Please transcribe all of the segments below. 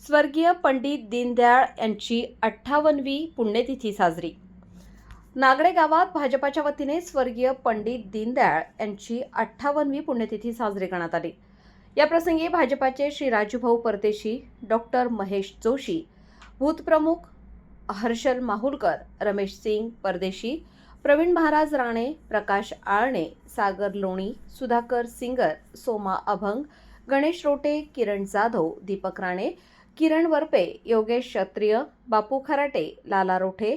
स्वर्गीय पंडित दीनदयाळ यांची 58वी पुण्यतिथी साजरी। नागडे गावात भाजपाच्या वतीने स्वर्गीय पंडित दीनदयाळ यांची 58वी पुण्यतिथी साजरी करण्यात आली। या प्रसंगी भाजपाचे श्री राजूभाऊ परदेशी, डॉक्टर महेश जोशी, भूतप्रमुख हर्षल माहुलकर, रमेश सिंग परदेशी, प्रवीण महाराज राणे, प्रकाश आळणे, सागर लोणी, सुधाकर सिंगर, सोमा अभंग, गणेश रोटे, किरण जाधव, दीपक राणे, किरण वरपे, योगेश क्षत्रिय, बापू खराटे, लाला रोठे,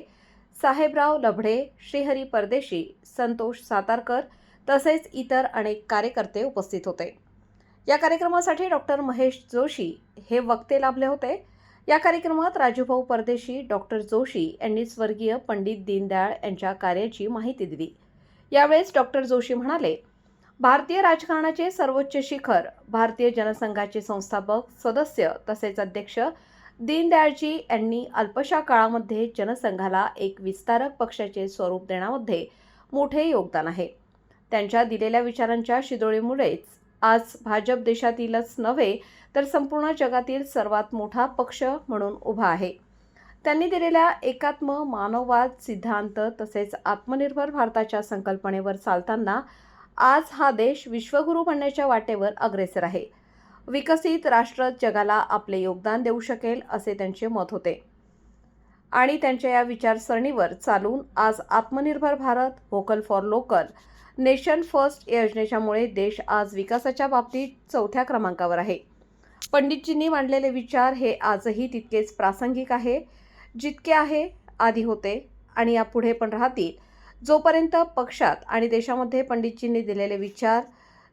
साहेबराव लभडे, श्रीहरी परदेशी, संतोष सातारकर तसेच इतर अनेक कार्यकर्ते उपस्थित होते। या कार्यक्रमासाठी डॉक्टर महेश जोशी हे वक्ते लाभले होते। या कार्यक्रमात राजूभाऊ परदेशी, डॉक्टर जोशी यांनी स्वर्गीय पंडित दीनदयाळ यांच्या कार्याची माहिती दिली। यावेळेस डॉक्टर जोशी म्हणाले, भारतीय राजकारणाचे सर्वोच्च शिखर, भारतीय जनसंघाचे संस्थापक, सदस्य तसेच अध्यक्ष दीनदयाळजी यांनी अल्पशा काळामध्ये जनसंघाला एक विस्तारक पक्षाचे स्वरूप देण्यामध्ये मोठे योगदान आहे। त्यांच्या दिलेल्या विचारांच्या शिदोरीमुळेच आज भाजप देशातीलच नव्हे तर संपूर्ण जगातील सर्वात मोठा पक्ष म्हणून उभा आहे। त्यांनी दिलेल्या एकात्म, मानववाद, सिद्धांत तसेच आत्मनिर्भर भारताच्या संकल्पनेवर चालताना आज हा देश विश्वगुरू बनण्याच्या वाटेवर अग्रेसर आहे। विकसित राष्ट्र जगाला आपले योगदान देऊ शकेल असे त्यांचे मत होते आणि त्यांच्या या विचारसरणीवर चालून आज आत्मनिर्भर Bharat, vocal for local, nation first या योजनेच्यामुळे देश आज विकासाच्या बाबतीत 4थ्या क्रमांकावर आहे। पंडितजींनी मांडलेले विचार हे आजही तितकेच प्रासंगिक आहे जितके आहे आधी होते आणि यापुढे पण राहतील। जोपर्यंत पक्षात आणि देशामध्ये पंडितजींनी दिलेले विचार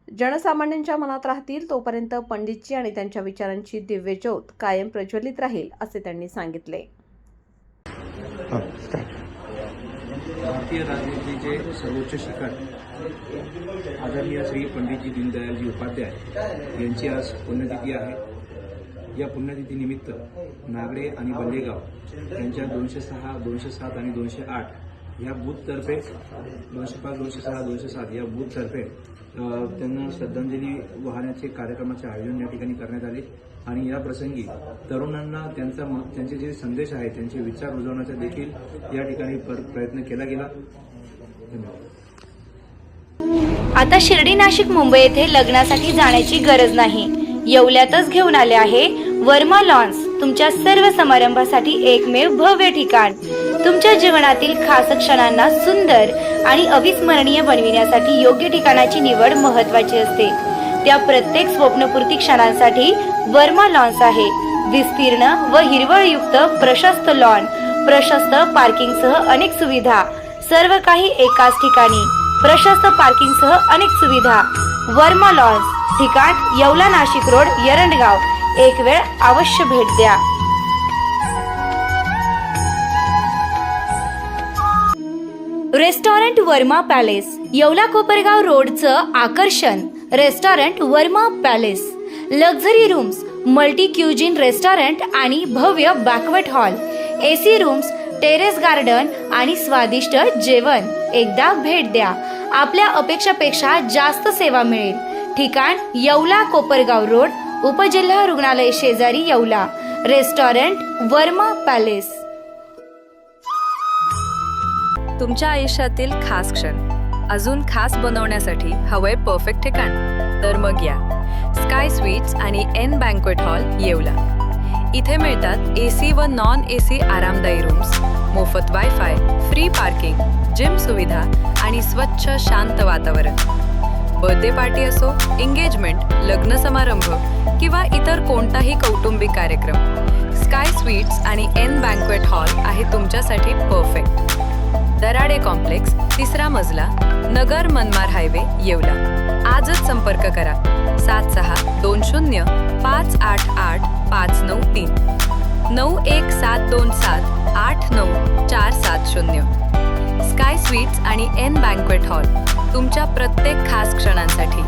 जनसामान्यांच्या मनात राहतील तोपर्यंत पंडितजी आणि त्यांच्या विचारांची दिव्य ज्योत कायम प्रज्वलित राहील असे त्यांनी सांगितले। भारतीय राजनीतीचे सर्वोच्च शिखर आदरणीय श्री पंडितजी दीनदयाळजी उपाध्याय यांची आज पुण्यतिथी आहे। या पुण्यतिथीनिमित्त नागडे आणि बल्लेगाव यांच्या 206, 207 आणि 208 या बूथतर्फे 205, 206, 207 या बूथतर्फे त्यांना श्रद्धांजली वाहण्याचे कार्यक्रमाचे आयोजन या ठिकाणी करण्यात आले आणि या प्रसंगी तरुणांना त्यांचे जे संदेश आहेत त्यांचे विचार रुजवण्याचा देखील या ठिकाणी प्रयत्न केला गेला। धन्यवाद। आता शिर्डी, नाशिक, मुंबई येथे लग्नासाठी जाण्याची गरज नाही। येवल्यातच घेऊन आले आहे वर्मा लॉन्स, तुमच्या सर्व समारंभासाठी एकमेव भव्य ठिकाण। तुमच्या जीवनातील खास क्षणांना सुंदर आणि अविस्मरणीय बनविण्यासाठी योग्य ठिकाणाची निवड महत्त्वाची असते। त्या प्रत्येक स्वप्नपूर्ती क्षणांसाठी वर्मा लॉन्स आहे। विस्तीर्ण व हिरवळयुक्त प्रशस्त लॉन, प्रशस्त पार्किंगसह अनेक सुविधा, सर्व काही एकाच ठिकाणी, प्रशस्त पार्किंगसह अनेक सुविधा। वर्मा लॉन्स, ठिकाण येवला, नाशिक रोड, एरंडगाव। एक वेळ अवश्य भेट द्या। रेस्टॉरंट वर्मा पॅलेस, येवला कोपरगाव रोडचं आकर्षण। Restaurant Verma palace, luxury rooms, multi cuisine restaurant आणि भव्य banquet hall, AC rooms, terrace garden आणि स्वादिष्ट जेवण। एकदा भेट द्या, आपल्या अपेक्षापेक्षा जास्त सेवा मिळेल। ठिकाण येवला कोपरगाव रोड, उपजिल्हा रुग्णालय शेजारी, येवला। Restaurant Verma palace. तुमच्या आयुष्यातील खास क्षण अजून खास बनवण्यासाठी हवंय परफेक्ट ठिकाण? तर मग या स्काय स्वीट्स आणि एन बँक्वेट हॉल, येवला। इथे मिळतात एसी व नॉन एसी आरामदायी रूम्स, मोफत वायफाय, फ्री पार्किंग, जिम सुविधा आणि स्वच्छ शांत वातावरण। बर्थडे पार्टी असो, एंगेजमेंट, लग्न समारंभ किंवा इतर कोणताही कौटुंबिक कार्यक्रम, स्काय स्वीट्स आणि एन बँक्वेट हॉल आहे तुमच्यासाठी परफेक्ट। दराडे कॉम्प्लेक्स, 3रा मजला, नगर मनमाड हायवे, येवला। आजच संपर्क करा 7620 588 593 91727 89470। स्काय स्वीट्स आणि एन बँक्वेट हॉल, तुमच्या प्रत्येक खास क्षणांसाठी।